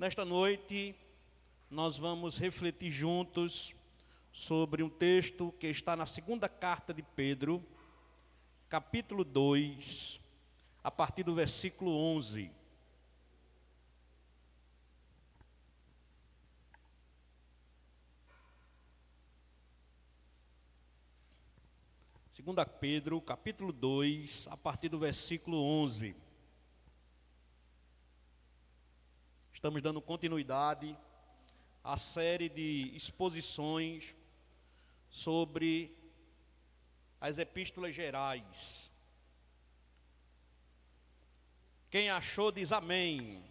Nesta noite, nós vamos refletir juntos sobre um texto que está na segunda carta de Pedro, capítulo 2, a partir do versículo 11. Segunda Pedro, capítulo 2, a partir do versículo 11. Estamos dando continuidade à série de exposições sobre as epístolas gerais. Quem achou diz amém.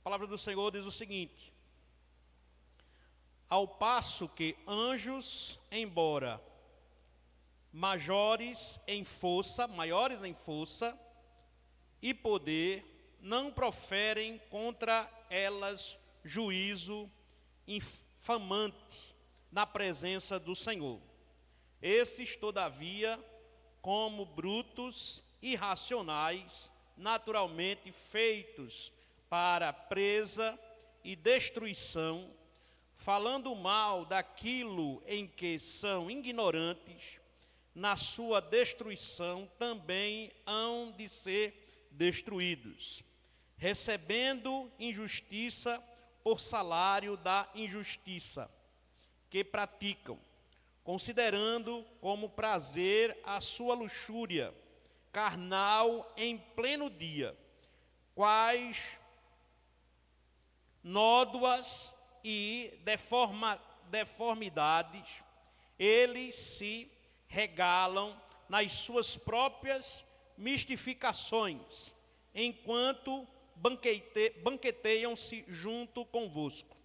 A palavra do Senhor diz o seguinte: ao passo que anjos, embora maiores em força e poder, não proferem contra elas juízo infamante na presença do Senhor. Esses, todavia, como brutos irracionais, naturalmente feitos para presa e destruição, falando mal daquilo em que são ignorantes, na sua destruição também hão de ser destruídos, recebendo injustiça por salário da injustiça que praticam, considerando como prazer a sua luxúria carnal em pleno dia, quais nódoas e deformidades, eles se regalam nas suas próprias mistificações, enquanto banqueteiam-se junto convosco,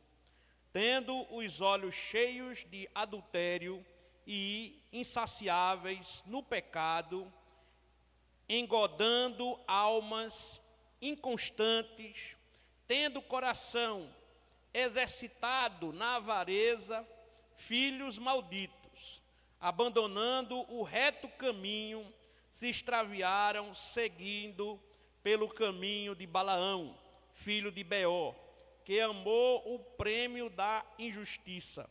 tendo os olhos cheios de adultério e insaciáveis no pecado, engodando almas inconstantes, tendo coração exercitado na avareza, filhos malditos, abandonando o reto caminho, se extraviaram seguindo pelo caminho de Balaão, filho de Beor, que amou o prêmio da injustiça.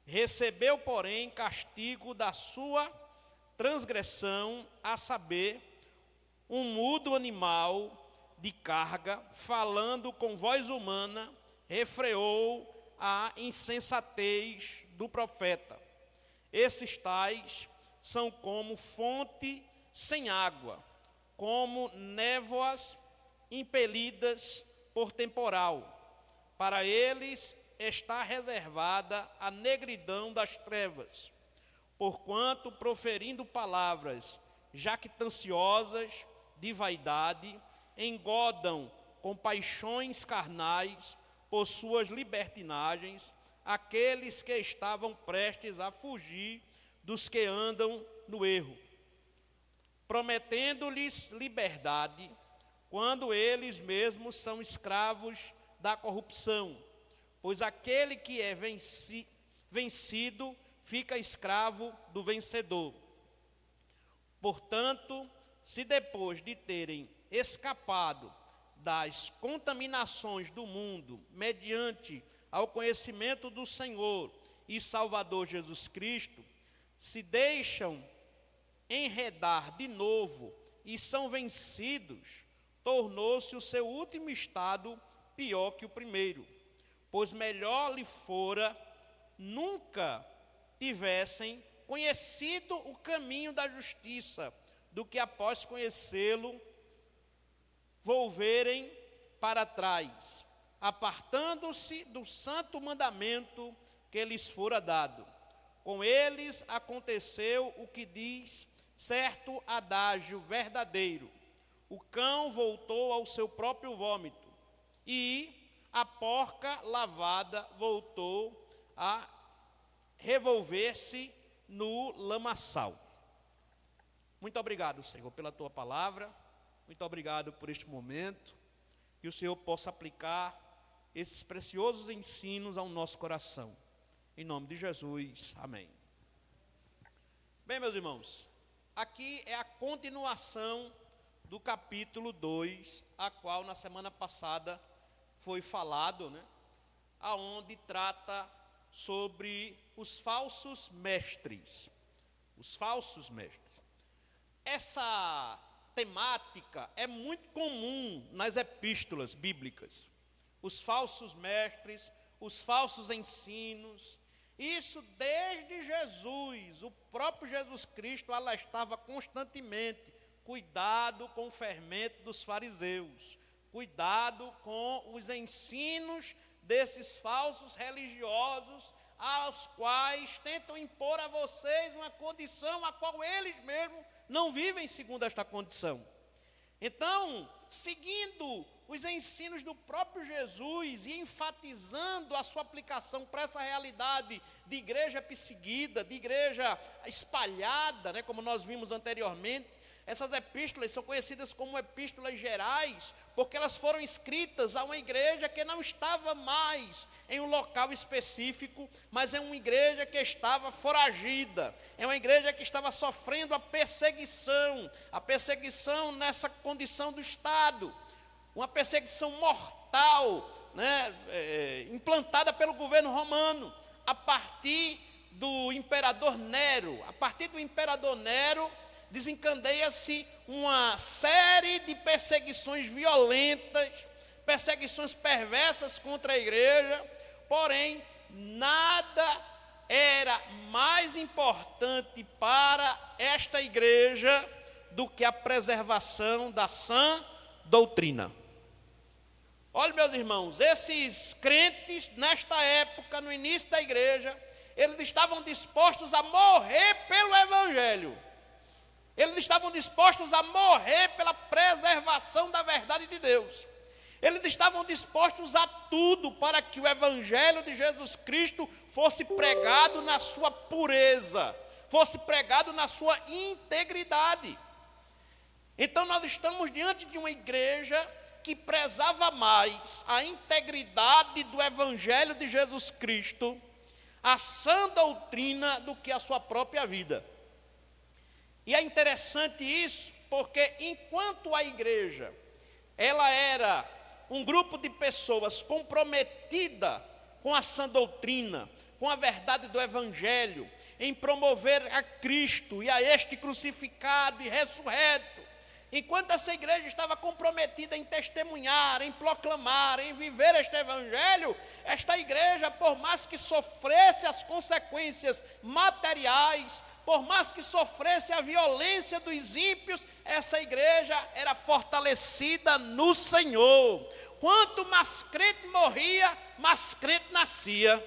Recebeu, porém, castigo da sua transgressão, a saber, um mudo animal de carga, falando com voz humana, refreou a insensatez do profeta. Esses tais são como fonte sem água, como névoas impelidas por temporal. Para eles está reservada a negridão das trevas, porquanto, proferindo palavras jactanciosas de vaidade, engodam com paixões carnais por suas libertinagens aqueles que estavam prestes a fugir dos que andam no erro, prometendo-lhes liberdade, quando eles mesmos são escravos da corrupção, pois aquele que é vencido fica escravo do vencedor. Portanto, se depois de terem escapado das contaminações do mundo, mediante ao conhecimento do Senhor e Salvador Jesus Cristo, se deixam enredar de novo e são vencidos, tornou-se o seu último estado pior que o primeiro, pois melhor lhe fora nunca tivessem conhecido o caminho da justiça, do que após conhecê-lo, volverem para trás, apartando-se do santo mandamento que lhes fora dado. Com eles aconteceu o que diz certo adágio verdadeiro: o cão voltou ao seu próprio vômito, e a porca lavada voltou a revolver-se no lamaçal. Muito obrigado, Senhor, pela tua palavra. Muito obrigado por este momento. Que o Senhor possa aplicar esses preciosos ensinos ao nosso coração. Em nome de Jesus, amém. Bem, meus irmãos, aqui é a continuação do capítulo 2, a qual na semana passada foi falado, aonde trata sobre os falsos mestres. Os falsos mestres. Essa temática é muito comum nas epístolas bíblicas. Os falsos mestres, os falsos ensinos. Isso desde Jesus, o próprio Jesus Cristo alertava constantemente: cuidado com o fermento dos fariseus, cuidado com os ensinos desses falsos religiosos, aos quais tentam impor a vocês uma condição a qual eles mesmos não vivem segundo esta condição. Então, seguindo os ensinos do próprio Jesus e enfatizando a sua aplicação para essa realidade de igreja perseguida, de igreja espalhada, como nós vimos anteriormente, essas epístolas são conhecidas como epístolas gerais, porque elas foram escritas a uma igreja que não estava mais em um local específico, mas é uma igreja que estava foragida, é uma igreja que estava sofrendo a perseguição nessa condição do Estado, uma perseguição mortal, implantada pelo governo romano, a partir do imperador Nero. A partir do imperador Nero, desencadeia-se uma série de perseguições violentas, perseguições perversas contra a igreja, porém, nada era mais importante para esta igreja do que a preservação da sã doutrina. Olha, meus irmãos, esses crentes, nesta época, no início da igreja, eles estavam dispostos a morrer pelo evangelho. Eles estavam dispostos a morrer pela preservação da verdade de Deus. Eles estavam dispostos a tudo para que o evangelho de Jesus Cristo fosse pregado na sua pureza, fosse pregado na sua integridade. Então nós estamos diante de uma igreja que prezava mais a integridade do evangelho de Jesus Cristo, a sã doutrina, do que a sua própria vida. E é interessante isso, porque enquanto a igreja, ela era um grupo de pessoas comprometida com a sã doutrina, com a verdade do evangelho, em promover a Cristo e a este crucificado e ressurreto, enquanto essa igreja estava comprometida em testemunhar, em proclamar, em viver este evangelho, esta igreja, por mais que sofresse as consequências materiais, por mais que sofresse a violência dos ímpios, essa igreja era fortalecida no Senhor. Quanto mais crente morria, mais crente nascia.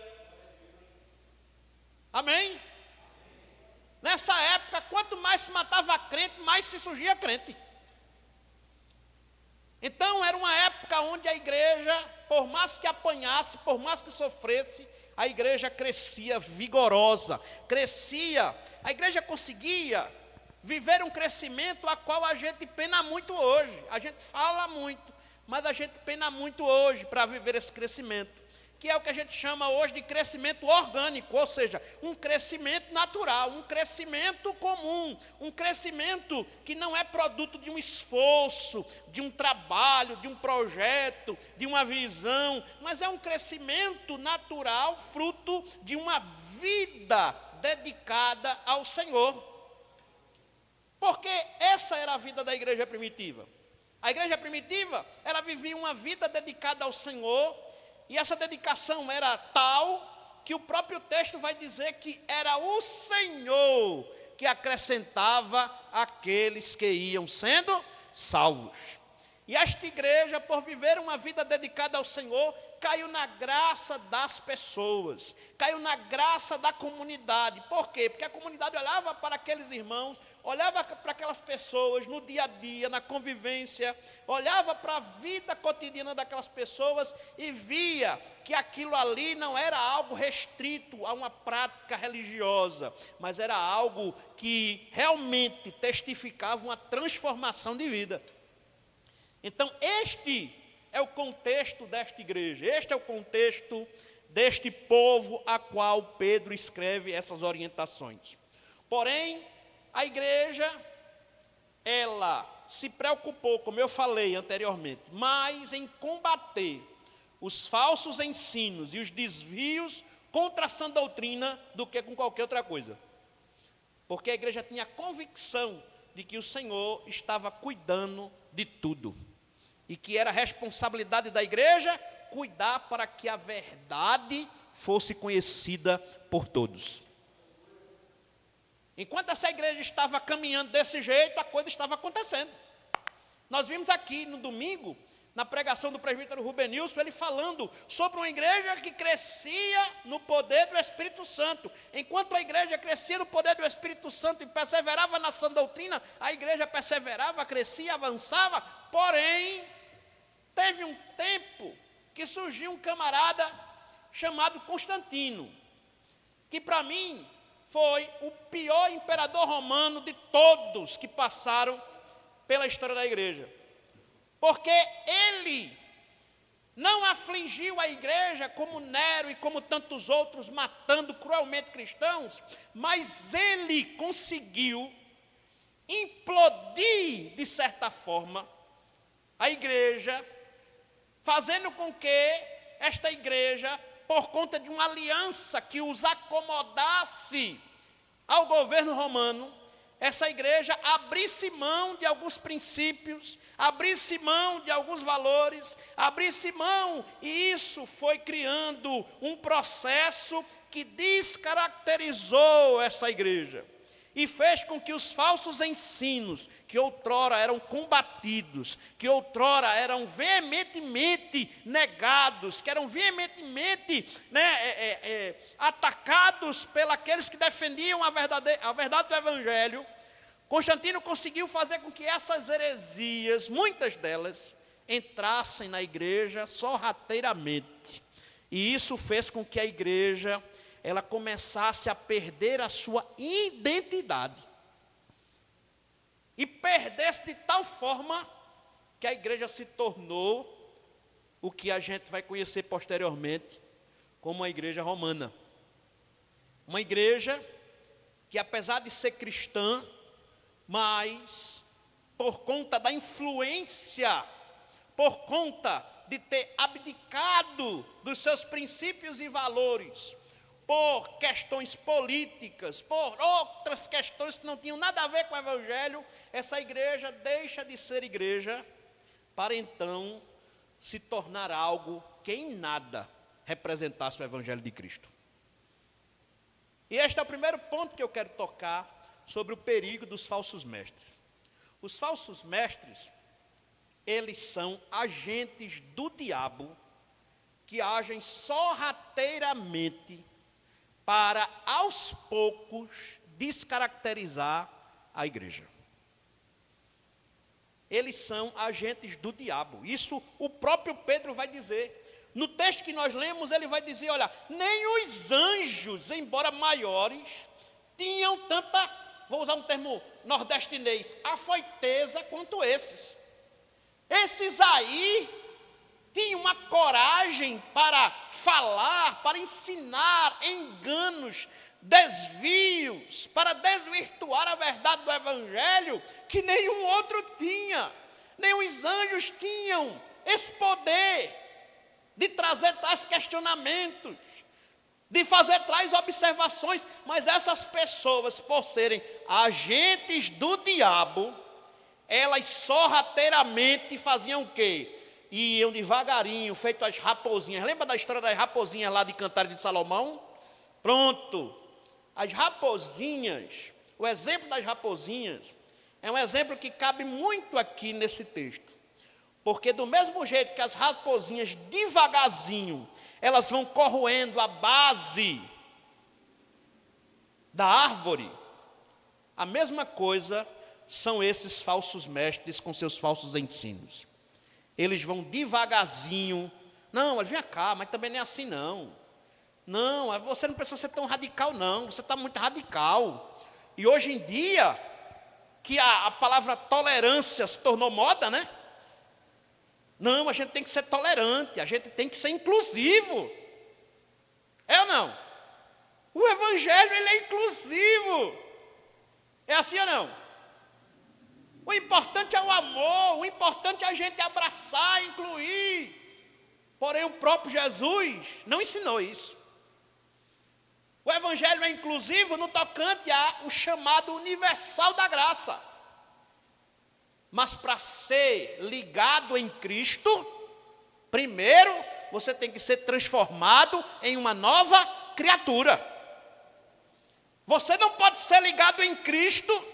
Amém? Nessa época, quanto mais se matava crente, mais se surgia crente. Então era uma época onde a igreja, por mais que apanhasse, por mais que sofresse, a igreja crescia vigorosa, crescia, a igreja conseguia viver um crescimento a qual a gente pena muito hoje. A gente fala muito, mas a gente pena muito hoje para viver esse crescimento, que é o que a gente chama hoje de crescimento orgânico, ou seja, um crescimento natural, um crescimento comum, um crescimento que não é produto de um esforço, de um trabalho, de um projeto, de uma visão, mas é um crescimento natural, fruto de uma vida dedicada ao Senhor. Porque essa era a vida da igreja primitiva. A igreja primitiva, ela vivia uma vida dedicada ao Senhor, e essa dedicação era tal que o próprio texto vai dizer que era o Senhor que acrescentava aqueles que iam sendo salvos. E esta igreja, por viver uma vida dedicada ao Senhor, caiu na graça das pessoas, caiu na graça da comunidade. Por quê? Porque a comunidade olhava para aqueles irmãos, olhava para aquelas pessoas no dia a dia, na convivência, olhava para a vida cotidiana daquelas pessoas e via que aquilo ali não era algo restrito a uma prática religiosa, mas era algo que realmente testificava uma transformação de vida. Então, este é o contexto desta igreja, este é o contexto deste povo a qual Pedro escreve essas orientações. Porém, a igreja, ela se preocupou, como eu falei anteriormente, mais em combater os falsos ensinos e os desvios contra a sã doutrina do que com qualquer outra coisa. Porque a igreja tinha convicção de que o Senhor estava cuidando de tudo. E que era responsabilidade da igreja cuidar para que a verdade fosse conhecida por todos. Enquanto essa igreja estava caminhando desse jeito, a coisa estava acontecendo. Nós vimos aqui no domingo, na pregação do presbítero Rubenilson, ele falando sobre uma igreja que crescia no poder do Espírito Santo. Enquanto a igreja crescia no poder do Espírito Santo e perseverava na sã doutrina, a igreja perseverava, crescia, avançava. Porém, teve um tempo que surgiu um camarada chamado Constantino, que para mim foi o pior imperador romano de todos que passaram pela história da igreja. Porque ele não afligiu a igreja como Nero e como tantos outros, matando cruelmente cristãos, mas ele conseguiu implodir, de certa forma, a igreja, fazendo com que esta igreja, por conta de uma aliança que os acomodasse ao governo romano, essa igreja abrisse mão de alguns princípios, abrisse mão de alguns valores, abrisse mão, e isso foi criando um processo que descaracterizou essa igreja. E fez com que os falsos ensinos, que outrora eram combatidos, que outrora eram veementemente negados, que eram veementemente atacados pelos que defendiam a verdade do Evangelho, Constantino conseguiu fazer com que essas heresias, muitas delas, entrassem na igreja sorrateiramente. E isso fez com que a igreja ela começasse a perder a sua identidade. E perdesse de tal forma que a igreja se tornou o que a gente vai conhecer posteriormente como a igreja romana. Uma igreja que, apesar de ser cristã, mas por conta da influência, por conta de ter abdicado dos seus princípios e valores, por questões políticas, por outras questões que não tinham nada a ver com o Evangelho, essa igreja deixa de ser igreja para então se tornar algo que em nada representasse o Evangelho de Cristo. E este é o primeiro ponto que eu quero tocar sobre o perigo dos falsos mestres. Os falsos mestres, eles são agentes do diabo que agem sorrateiramente para, aos poucos, descaracterizar a igreja. Eles são agentes do diabo. Isso o próprio Pedro vai dizer. No texto que nós lemos, ele vai dizer, olha, nem os anjos, embora maiores, tinham tanta, vou usar um termo nordestinês, afoiteza quanto esses. Esses aí tinha uma coragem para falar, para ensinar enganos, desvios, para desvirtuar a verdade do Evangelho, que nenhum outro tinha. Nem os anjos tinham esse poder de trazer tais questionamentos, de fazer tais observações, mas essas pessoas, por serem agentes do diabo, elas sorrateiramente faziam o quê? Iam devagarinho, feito as raposinhas. Lembra da história das raposinhas lá de Cantares de Salomão? Pronto. As raposinhas, o exemplo das raposinhas, é um exemplo que cabe muito aqui nesse texto. Porque do mesmo jeito que as raposinhas devagarzinho, elas vão corroendo a base da árvore, a mesma coisa são esses falsos mestres com seus falsos ensinos. Eles vão devagarzinho. Não, mas vem cá, mas também não é assim não. Não, você não precisa ser tão radical não, você está muito radical. E hoje em dia, que a palavra tolerância se tornou moda, né? Não, a gente tem que ser tolerante, a gente tem que ser inclusivo. É ou não? O Evangelho, ele é inclusivo. É assim ou não? O importante é o amor, o importante é a gente abraçar, incluir. Porém, o próprio Jesus não ensinou isso. O Evangelho é inclusivo no tocante ao chamado universal da graça. Mas para ser ligado em Cristo, primeiro você tem que ser transformado em uma nova criatura. Você não pode ser ligado em Cristo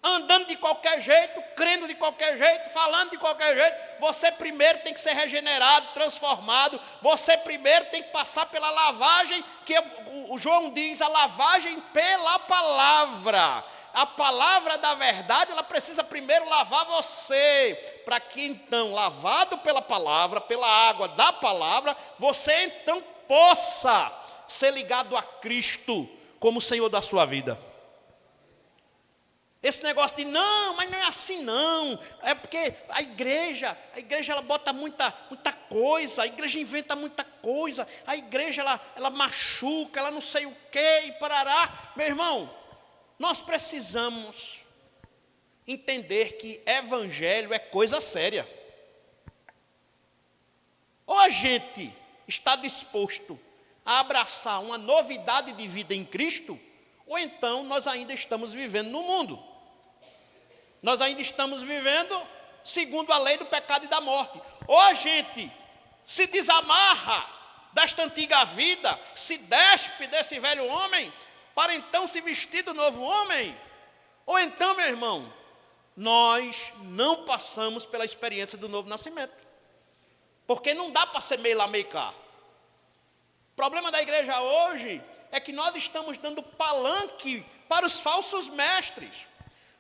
andando de qualquer jeito, crendo de qualquer jeito, falando de qualquer jeito. Você primeiro tem que ser regenerado, transformado. Você primeiro tem que passar pela lavagem, que o João diz, a lavagem pela palavra. A palavra da verdade, ela precisa primeiro lavar você, para que então, lavado pela palavra, pela água da palavra, você então possa ser ligado a Cristo como Senhor da sua vida. Esse negócio de, não, mas não é assim não, é porque a igreja ela bota muita coisa, a igreja inventa muita coisa, a igreja ela machuca, ela não sei o quê, e parará. Meu irmão, nós precisamos entender que evangelho é coisa séria. Ou a gente está disposto a abraçar uma novidade de vida em Cristo, ou então nós ainda estamos vivendo no mundo. Nós ainda estamos vivendo segundo a lei do pecado e da morte. Ou a gente se desamarra desta antiga vida, se despe desse velho homem, para então se vestir do novo homem. Ou então, meu irmão, nós não passamos pela experiência do novo nascimento. Porque não dá para ser meio lá, meio cá. O problema da igreja hoje é que nós estamos dando palanque para os falsos mestres.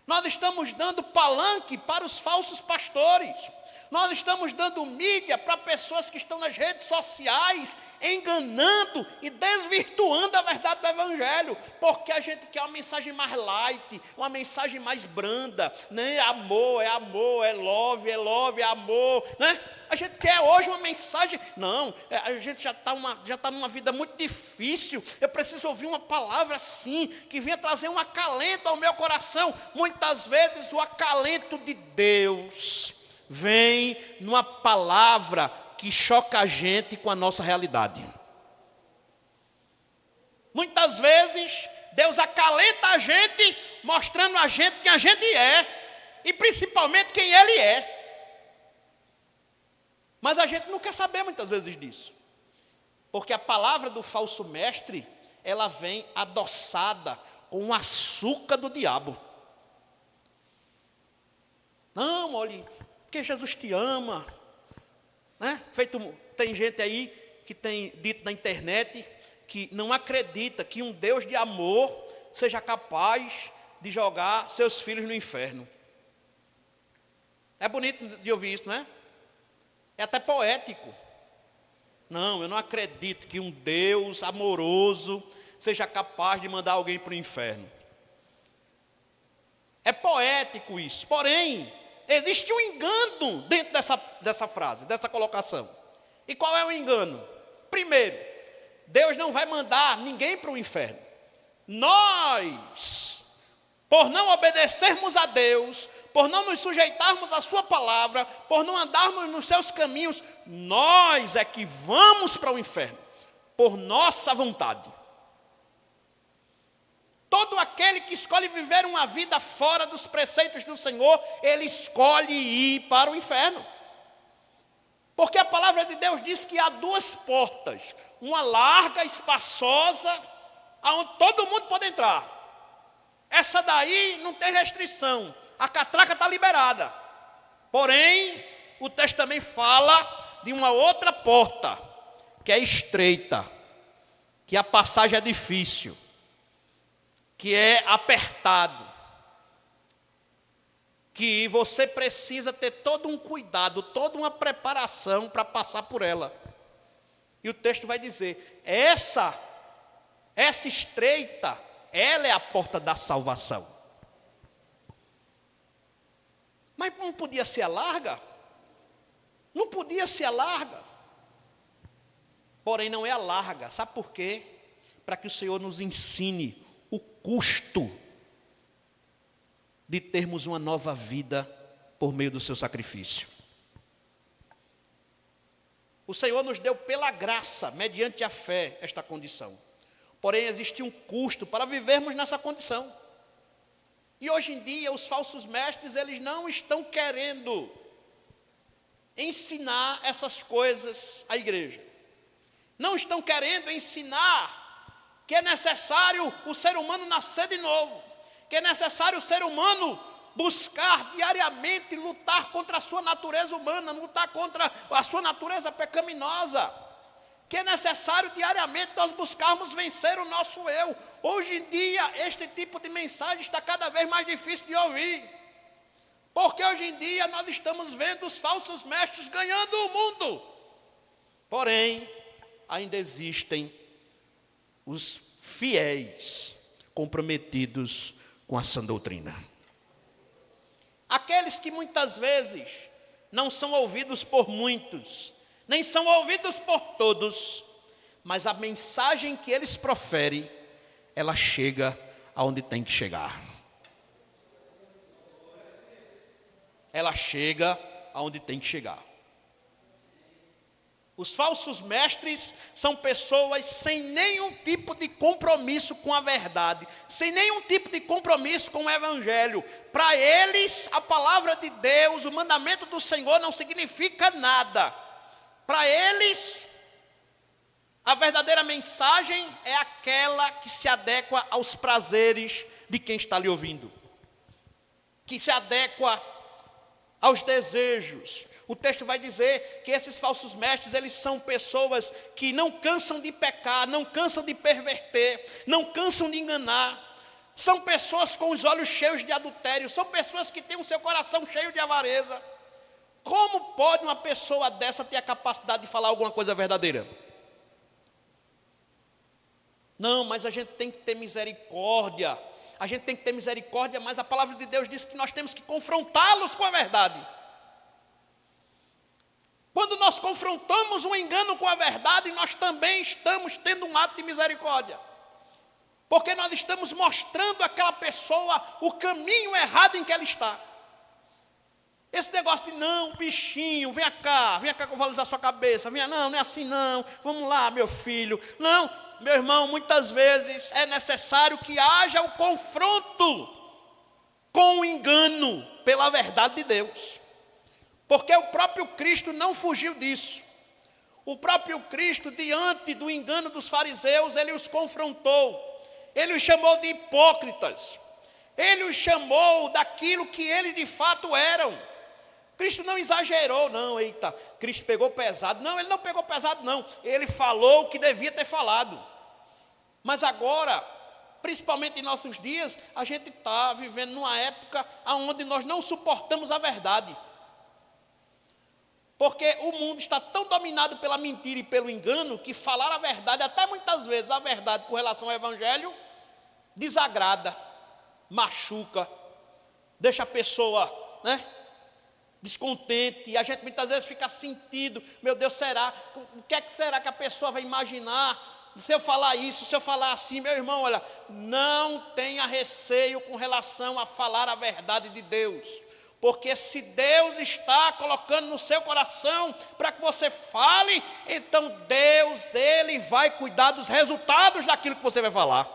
Nós estamos dando palanque para os falsos pastores. Nós estamos dando mídia para pessoas que estão nas redes sociais, enganando e desvirtuando a verdade do Evangelho, porque a gente quer uma mensagem mais light, uma mensagem mais branda, né? Amor, é love, é amor, né? A gente quer hoje uma mensagem, não, a gente já está numa vida muito difícil, eu preciso ouvir uma palavra assim, que venha trazer um acalento ao meu coração. Muitas vezes o acalento de Deus vem numa palavra que choca a gente com a nossa realidade. Muitas vezes Deus acalenta a gente, mostrando a gente quem a gente é, e principalmente quem Ele é. Mas a gente não quer saber muitas vezes disso, porque a palavra do falso mestre, ela vem adoçada com o açúcar do diabo. Não, olhe, porque Jesus te ama, né? Tem gente aí que tem dito na internet que não acredita que um Deus de amor seja capaz de jogar seus filhos no inferno. É bonito de ouvir isso, não é? É até poético. Não, eu não acredito que um Deus amoroso seja capaz de mandar alguém para o inferno. É poético isso, porém, existe um engano dentro dessa frase, dessa colocação. E qual é o engano? Primeiro, Deus não vai mandar ninguém para o inferno. Nós, por não obedecermos a Deus, por não nos sujeitarmos à sua palavra, por não andarmos nos seus caminhos, nós é que vamos para o inferno, por nossa vontade. Todo aquele que escolhe viver uma vida fora dos preceitos do Senhor, ele escolhe ir para o inferno. Porque a palavra de Deus diz que há duas portas, uma larga, espaçosa, aonde todo mundo pode entrar. Essa daí não tem restrição, a catraca está liberada. Porém, o texto também fala de uma outra porta, que é estreita, que a passagem é difícil, que é apertado, que você precisa ter todo um cuidado, toda uma preparação para passar por ela. E o texto vai dizer, essa estreita, ela é a porta da salvação. Mas não podia ser a larga? Não podia ser a larga. Porém, não é a larga. Sabe por quê? Para que o Senhor nos ensine o custo de termos uma nova vida por meio do seu sacrifício. O Senhor nos deu pela graça, mediante a fé, esta condição. Porém, existe um custo para vivermos nessa condição. E hoje em dia, os falsos mestres, eles não estão querendo ensinar essas coisas à igreja. Não estão querendo ensinar que é necessário o ser humano nascer de novo, que é necessário o ser humano buscar diariamente lutar contra a sua natureza humana, lutar contra a sua natureza pecaminosa, que é necessário diariamente nós buscarmos vencer o nosso eu. Hoje em dia, este tipo de mensagem está cada vez mais difícil de ouvir, porque hoje em dia nós estamos vendo os falsos mestres ganhando o mundo. Porém, ainda existem os fiéis comprometidos com a sã doutrina. Aqueles que muitas vezes não são ouvidos por muitos, nem são ouvidos por todos, mas a mensagem que eles proferem, ela chega aonde tem que chegar. Ela chega aonde tem que chegar. Os falsos mestres são pessoas sem nenhum tipo de compromisso com a verdade, sem nenhum tipo de compromisso com o evangelho. Para eles, a palavra de Deus, o mandamento do Senhor não significa nada. Para eles, a verdadeira mensagem é aquela que se adequa aos prazeres de quem está lhe ouvindo, que se adequa aos desejos. O texto vai dizer que esses falsos mestres, eles são pessoas que não cansam de pecar, não cansam de perverter, não cansam de enganar. São pessoas com os olhos cheios de adultério, são pessoas que têm o seu coração cheio de avareza. Como pode uma pessoa dessa ter a capacidade de falar alguma coisa verdadeira? Não, mas a gente tem que ter misericórdia. A gente tem que ter misericórdia, mas a palavra de Deus diz que nós temos que confrontá-los com a verdade. Quando nós confrontamos um engano com a verdade, nós também estamos tendo um ato de misericórdia. Porque nós estamos mostrando àquela pessoa o caminho errado em que ela está. Esse negócio de não, bichinho, vem cá que eu vou alisar sua cabeça. Venha, não é assim não, vamos lá, meu filho. Não, meu irmão, muitas vezes é necessário que haja o confronto com o engano pela verdade de Deus. Porque o próprio Cristo não fugiu disso. O próprio Cristo, diante do engano dos fariseus, ele os confrontou. Ele os chamou de hipócritas. Ele os chamou daquilo que eles de fato eram. Cristo não exagerou, não, eita, Cristo pegou pesado. Não, ele não pegou pesado, não. Ele falou o que devia ter falado. Mas agora, principalmente em nossos dias, a gente está vivendo numa época onde nós não suportamos a verdade. Porque o mundo está tão dominado pela mentira e pelo engano, que falar a verdade, até muitas vezes a verdade com relação ao evangelho, desagrada, machuca, deixa a pessoa, descontente. E a gente muitas vezes fica sentindo, meu Deus, será? O que é que será que a pessoa vai imaginar? Se eu falar isso, se eu falar assim, meu irmão, olha, não tenha receio com relação a falar a verdade de Deus. Porque se Deus está colocando no seu coração para que você fale, então Deus, Ele vai cuidar dos resultados daquilo que você vai falar.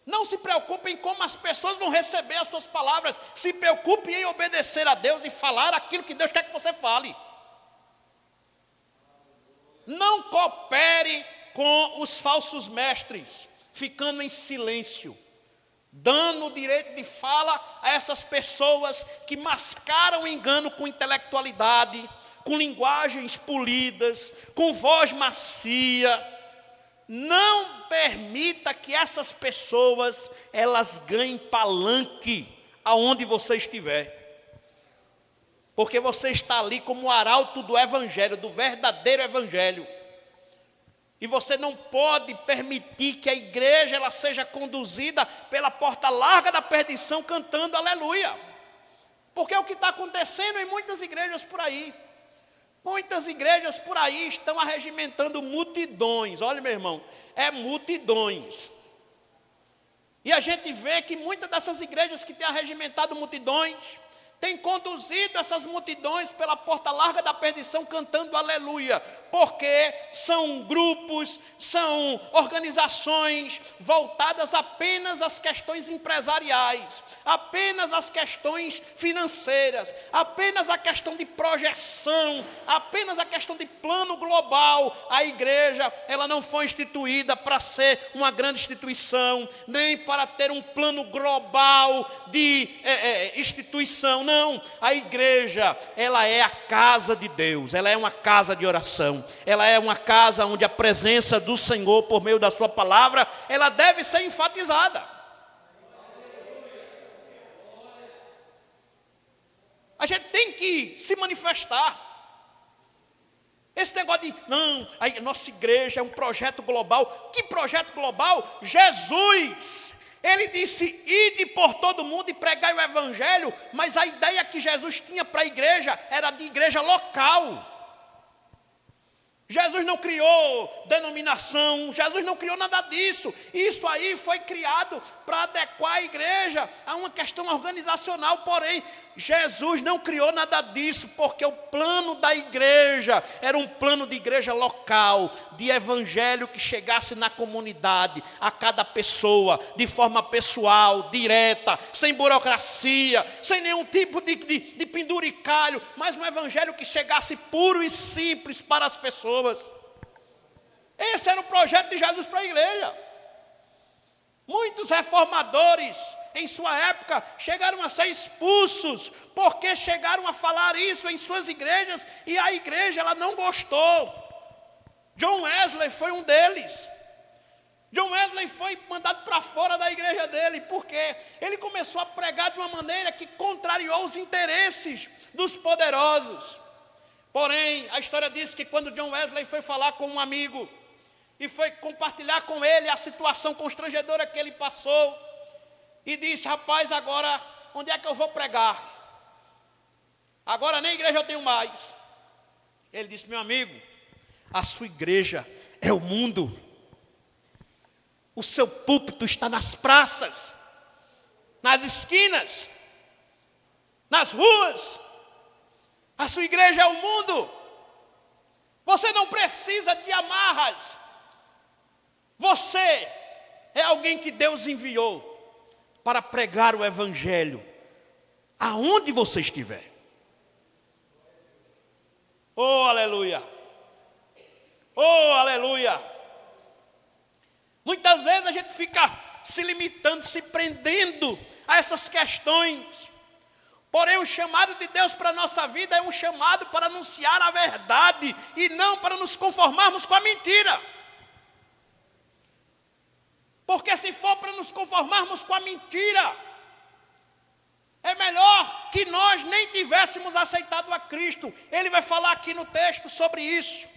Não se preocupem em como as pessoas vão receber as suas palavras. Se preocupe em obedecer a Deus e falar aquilo que Deus quer que você fale. Não coopere com os falsos mestres, ficando em silêncio, dando o direito de fala a essas pessoas que mascaram o engano com intelectualidade, com linguagens polidas, com voz macia. Não permita que essas pessoas, elas ganhem palanque aonde você estiver. Porque você está ali como o arauto do evangelho, do verdadeiro evangelho. E você não pode permitir que a igreja ela seja conduzida pela porta larga da perdição cantando aleluia. Porque é o que está acontecendo em muitas igrejas por aí. Muitas igrejas por aí estão arregimentando multidões. Olha, meu irmão, é multidões. E a gente vê que muitas dessas igrejas que têm arregimentado multidões, têm conduzido essas multidões pela porta larga da perdição cantando aleluia, porque são grupos, são organizações voltadas apenas às questões empresariais, apenas às questões financeiras, apenas à questão de projeção, apenas à questão de plano global. A igreja, ela não foi instituída para ser uma grande instituição, nem para ter um plano global de instituição, não. A igreja, ela é a casa de Deus, ela é uma casa de oração, ela é uma casa onde a presença do Senhor, por meio da sua palavra, ela deve ser enfatizada. A gente tem que se manifestar. Esse negócio de, não, a nossa igreja é um projeto global. Que projeto global? Jesus, ele disse, ide por todo mundo e pregai o evangelho, mas a ideia que Jesus tinha para a igreja era de igreja local. Jesus não criou denominação, Jesus não criou nada disso. Isso aí foi criado para adequar a igreja a uma questão organizacional. Porém, Jesus não criou nada disso, porque o plano da igreja era um plano de igreja local, de evangelho que chegasse na comunidade, a cada pessoa, de forma pessoal, direta, sem burocracia, sem nenhum tipo de penduricalho, mas um evangelho que chegasse puro e simples para as pessoas. Esse era o projeto de Jesus para a igreja. Muitos reformadores, em sua época, chegaram a ser expulsos, porque chegaram a falar isso em suas igrejas, e a igreja ela não gostou. John Wesley foi um deles. John Wesley foi mandado para fora da igreja dele, porque ele começou a pregar de uma maneira que contrariou os interesses dos poderosos. Porém, a história diz que quando John Wesley foi falar com um amigo, e foi compartilhar com ele a situação constrangedora que ele passou, e disse, rapaz, agora onde é que eu vou pregar? Agora nem igreja eu tenho mais. Ele disse, meu amigo, a sua igreja é o mundo. O seu púlpito está nas praças, nas esquinas, nas ruas. A sua igreja é o mundo. Você não precisa de amarras. Você é alguém que Deus enviou para pregar o evangelho aonde você estiver. Oh, aleluia! Oh, aleluia! Muitas vezes a gente fica se limitando, se prendendo a essas questões. Porém, o chamado de Deus para a nossa vida é um chamado para anunciar a verdade e não para nos conformarmos com a mentira. Porque se for para nos conformarmos com a mentira, é melhor que nós nem tivéssemos aceitado a Cristo. Ele vai falar aqui no texto sobre isso.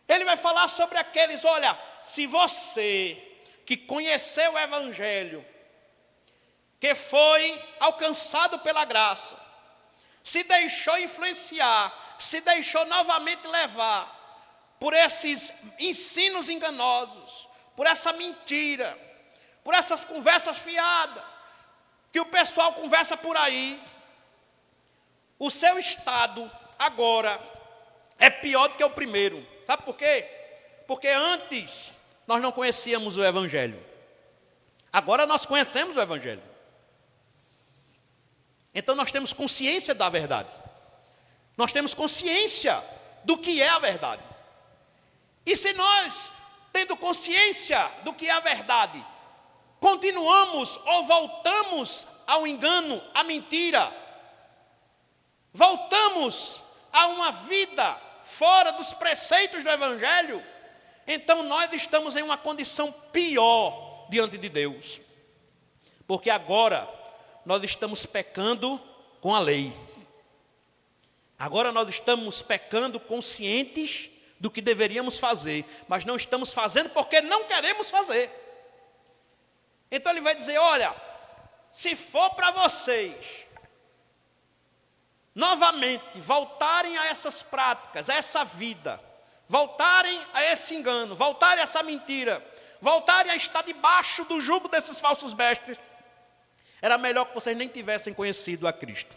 Ele vai falar sobre aqueles, olha, se você que conheceu o evangelho, que foi alcançado pela graça, se deixou influenciar, se deixou novamente levar por esses ensinos enganosos, por essa mentira, por essas conversas fiadas, que o pessoal conversa por aí, o seu estado agora é pior do que o primeiro. Sabe por quê? Porque antes nós não conhecíamos o evangelho. Agora nós conhecemos o evangelho. Então nós temos consciência da verdade. Nós temos consciência do que é a verdade. E se nós, tendo consciência do que é a verdade, continuamos ou voltamos ao engano, à mentira, voltamos a uma vida fora dos preceitos do evangelho, então nós estamos em uma condição pior diante de Deus. Porque agora nós estamos pecando com a lei. Agora nós estamos pecando conscientes do que deveríamos fazer, mas não estamos fazendo porque não queremos fazer. Então ele vai dizer, olha, se for para vocês novamente voltarem a essas práticas, a essa vida, voltarem a esse engano, voltarem a essa mentira, voltarem a estar debaixo do jugo desses falsos mestres, era melhor que vocês nem tivessem conhecido a Cristo.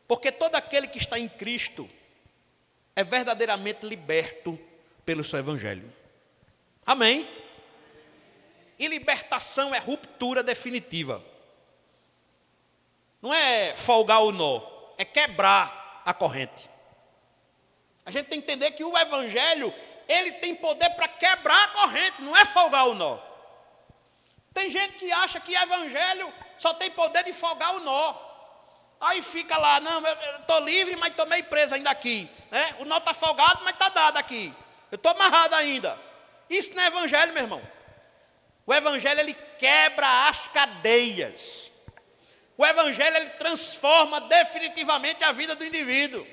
Porque todo aquele que está em Cristo é verdadeiramente liberto pelo seu Evangelho. Amém? E libertação é ruptura definitiva. Não é folgar o nó, é quebrar a corrente. A gente tem que entender que o Evangelho, ele tem poder para quebrar a corrente, não é folgar o nó. Tem gente que acha que o Evangelho só tem poder de folgar o nó. Aí fica lá, não, eu estou livre, mas estou meio preso ainda aqui. Né? O nó está folgado, mas está dado aqui. Eu estou amarrado ainda. Isso não é Evangelho, meu irmão. O Evangelho, ele quebra as cadeias. O Evangelho, ele transforma definitivamente a vida do indivíduo.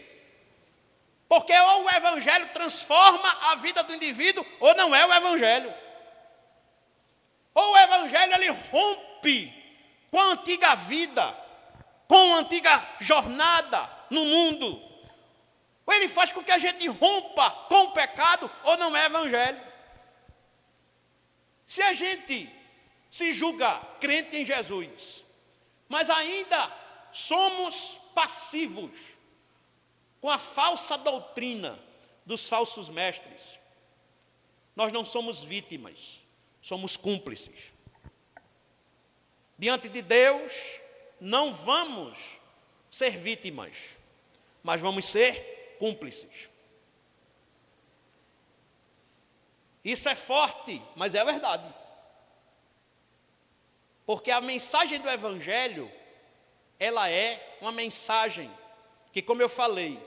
Porque ou o Evangelho transforma a vida do indivíduo, ou não é o Evangelho. Ou o Evangelho, ele rompe com a antiga vida, com a antiga jornada no mundo. Ou ele faz com que a gente rompa com o pecado, ou não é Evangelho. Se a gente se julga crente em Jesus, mas ainda somos passivos com a falsa doutrina dos falsos mestres, nós não somos vítimas, somos cúmplices. Diante de Deus, não vamos ser vítimas, mas vamos ser cúmplices. Isso é forte, mas é verdade. Porque a mensagem do Evangelho, ela é uma mensagem que, como eu falei,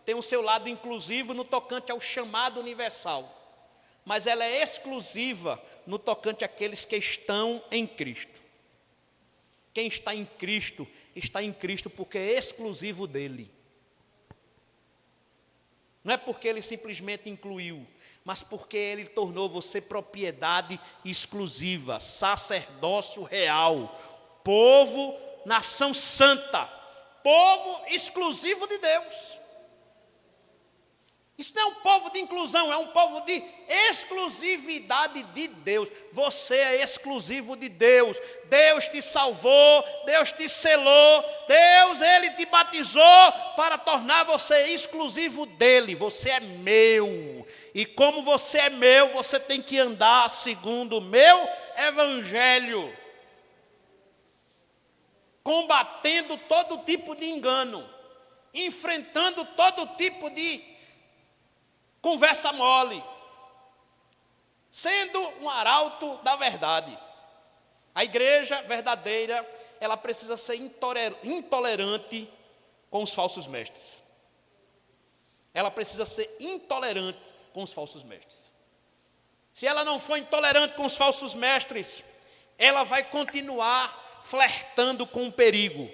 tem o seu lado inclusivo no tocante ao chamado universal. Mas ela é exclusiva no tocante àqueles que estão em Cristo. Quem está em Cristo porque é exclusivo dele. Não é porque ele simplesmente incluiu, mas porque ele tornou você propriedade exclusiva, sacerdócio real, povo, nação santa, povo exclusivo de Deus. Isso não é um povo de inclusão, é um povo de exclusividade de Deus. Você é exclusivo de Deus. Deus te salvou, Deus te selou, Deus, Ele te batizou para tornar você exclusivo dEle. Você é meu. E como você é meu, você tem que andar segundo o meu Evangelho. Combatendo todo tipo de engano. Enfrentando todo tipo de conversa mole, sendo um arauto da verdade. A igreja verdadeira, ela precisa ser intolerante com os falsos mestres. Ela precisa ser intolerante com os falsos mestres. Se ela não for intolerante com os falsos mestres, ela vai continuar flertando com o perigo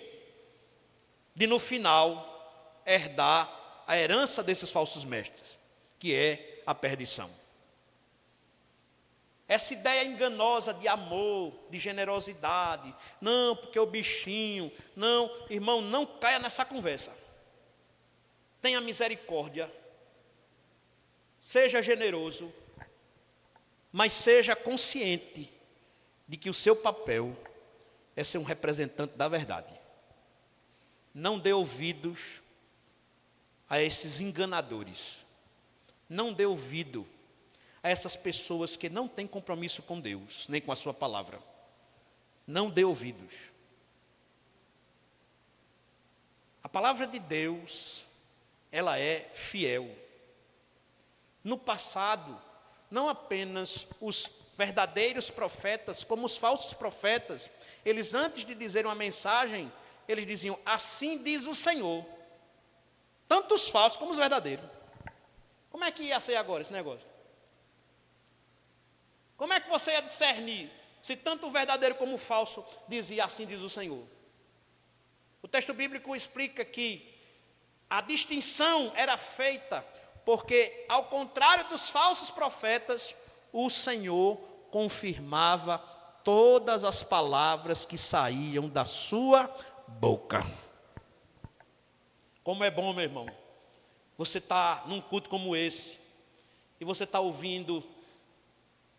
de, no final, herdar a herança desses falsos mestres, que é a perdição. Essa ideia enganosa de amor, de generosidade, não, porque o bichinho, não, irmão, não caia nessa conversa. Tenha misericórdia, seja generoso, mas seja consciente de que o seu papel é ser um representante da verdade. Não dê ouvidos a esses enganadores. Não dê ouvido a essas pessoas que não têm compromisso com Deus, nem com a sua palavra. Não dê ouvidos. A palavra de Deus, ela é fiel. No passado, não apenas os verdadeiros profetas, como os falsos profetas, eles antes de dizer uma mensagem, eles diziam, assim diz o Senhor. Tanto os falsos como os verdadeiros. Como é que ia ser agora esse negócio? Como é que você ia discernir se tanto o verdadeiro como o falso dizia assim diz o Senhor? O texto bíblico explica que a distinção era feita porque, ao contrário dos falsos profetas, o Senhor confirmava todas as palavras que saíam da sua boca. Como é bom, meu irmão, você está num culto como esse, e você está ouvindo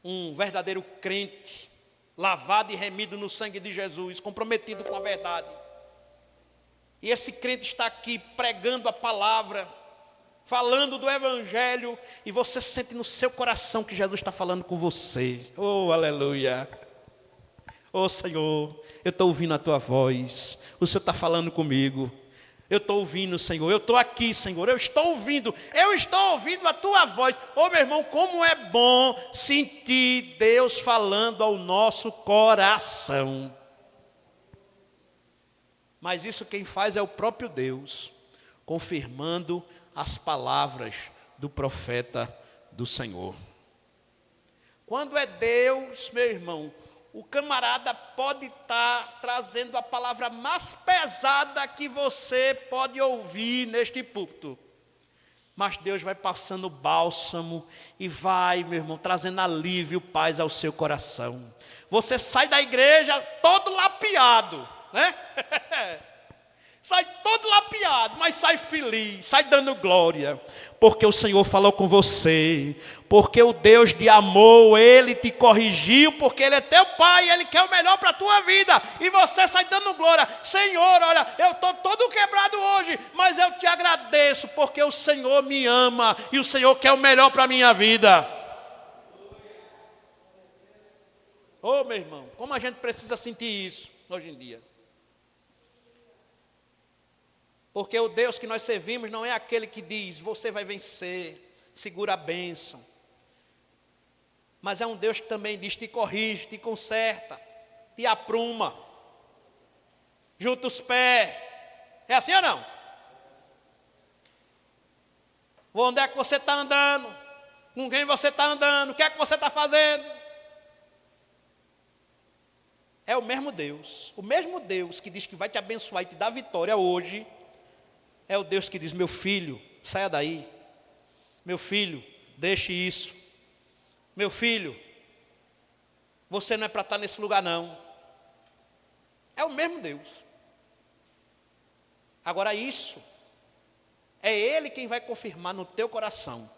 um verdadeiro crente, lavado e remido no sangue de Jesus, comprometido com a verdade. E esse crente está aqui pregando a palavra, falando do Evangelho, e você sente no seu coração que Jesus está falando com você. Oh, aleluia! Oh, Senhor, eu estou ouvindo a Tua voz, o Senhor está falando comigo. Eu estou ouvindo, Senhor, eu estou aqui, Senhor, eu estou ouvindo a Tua voz. Ô, meu irmão, como é bom sentir Deus falando ao nosso coração. Mas isso quem faz é o próprio Deus, confirmando as palavras do profeta do Senhor. Quando é Deus, meu irmão, o camarada pode estar trazendo a palavra mais pesada que você pode ouvir neste púlpito. Mas Deus vai passando bálsamo e vai, meu irmão, trazendo alívio, paz ao seu coração. Você sai da igreja todo lapiado, né? Sai todo lapiado, mas sai feliz, sai dando glória, porque o Senhor falou com você, porque o Deus de amor, Ele te corrigiu, porque Ele é teu Pai, Ele quer o melhor para a tua vida, e você sai dando glória. Senhor, olha, eu estou todo quebrado hoje, mas eu te agradeço, porque o Senhor me ama, e o Senhor quer o melhor para a minha vida. Ô, meu irmão, como a gente precisa sentir isso hoje em dia. Porque o Deus que nós servimos não é aquele que diz, você vai vencer, segura a bênção. Mas é um Deus que também diz, te corrige, te conserta, te apruma, junta os pés. É assim ou não? Onde é que você está andando? Com quem você está andando? O que é que você está fazendo? É o mesmo Deus que diz que vai te abençoar e te dar vitória hoje. É o Deus que diz, meu filho, saia daí. Meu filho, deixe isso. Meu filho, você não é para estar nesse lugar não. É o mesmo Deus. Agora isso, é Ele quem vai confirmar no teu coração.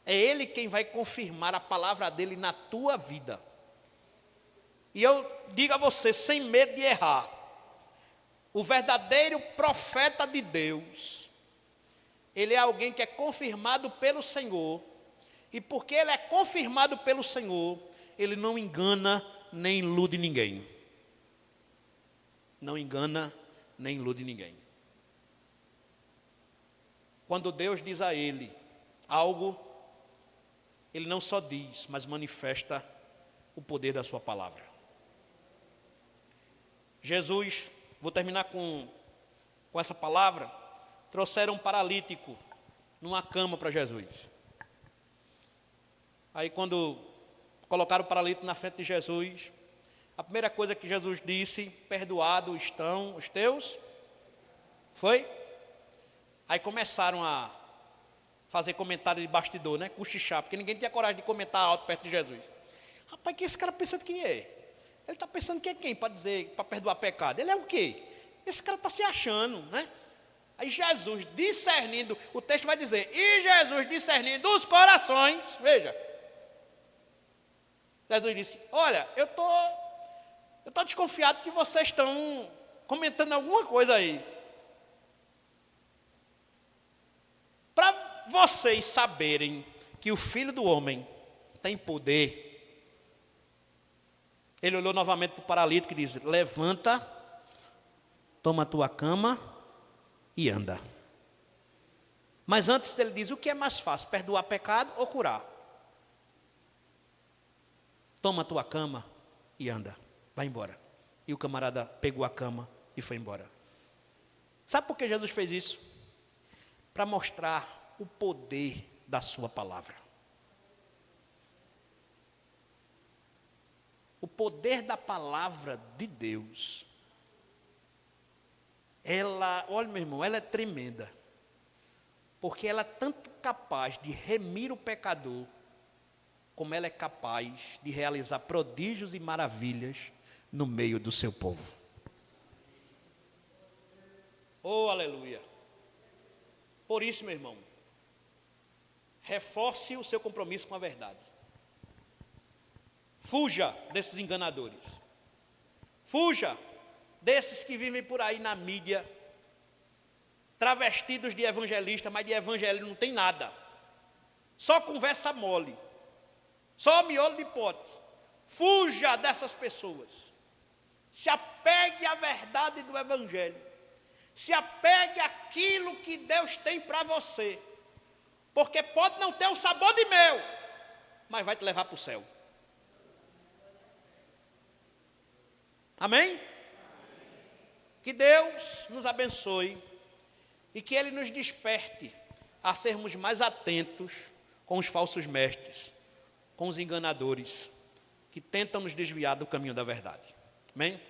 É Ele quem vai confirmar a palavra dEle na tua vida. E eu digo a você, sem medo de errar, o verdadeiro profeta de Deus, ele é alguém que é confirmado pelo Senhor, e porque ele é confirmado pelo Senhor, ele não engana nem ilude ninguém. Não engana nem ilude ninguém. Quando Deus diz a ele algo, ele não só diz, mas manifesta o poder da sua palavra. Jesus, vou terminar com essa palavra, trouxeram um paralítico numa cama para Jesus. Aí quando colocaram o paralítico na frente de Jesus, a primeira coisa que Jesus disse, perdoados estão os teus, foi? Aí começaram a fazer comentário de bastidor, né? Cochichar, porque ninguém tinha coragem de comentar alto perto de Jesus. Rapaz, que esse cara pensa que é? Ele está pensando que é quem para dizer, para perdoar pecado? Ele é o quê? Esse cara está se achando, né? Aí Jesus discernindo, o texto vai dizer, e Jesus discernindo os corações, veja. Jesus disse, olha, eu tô desconfiado que vocês estão comentando alguma coisa aí. Para vocês saberem que o Filho do Homem tem poder, ele olhou novamente para o paralítico e disse, levanta, toma a tua cama e anda. Mas antes ele diz, o que é mais fácil, perdoar pecado ou curar? Toma a tua cama e anda, vai embora. E o camarada pegou a cama e foi embora. Sabe por que Jesus fez isso? Para mostrar o poder da sua palavra. O poder da palavra de Deus, olha meu irmão, ela é tremenda. Porque ela é tanto capaz de remir o pecador, como ela é capaz de realizar prodígios e maravilhas no meio do seu povo. Oh, aleluia! Por isso, meu irmão, reforce o seu compromisso com a verdade. Fuja desses enganadores. Fuja desses que vivem por aí na mídia, travestidos de evangelista, mas de evangelho não tem nada. Só conversa mole. Só miolo de pote. Fuja dessas pessoas. Se apegue à verdade do evangelho. Se apegue àquilo que Deus tem para você. Porque pode não ter o sabor de mel, mas vai te levar para o céu. Amém? Que Deus nos abençoe e que Ele nos desperte a sermos mais atentos com os falsos mestres, com os enganadores, que tentam nos desviar do caminho da verdade. Amém?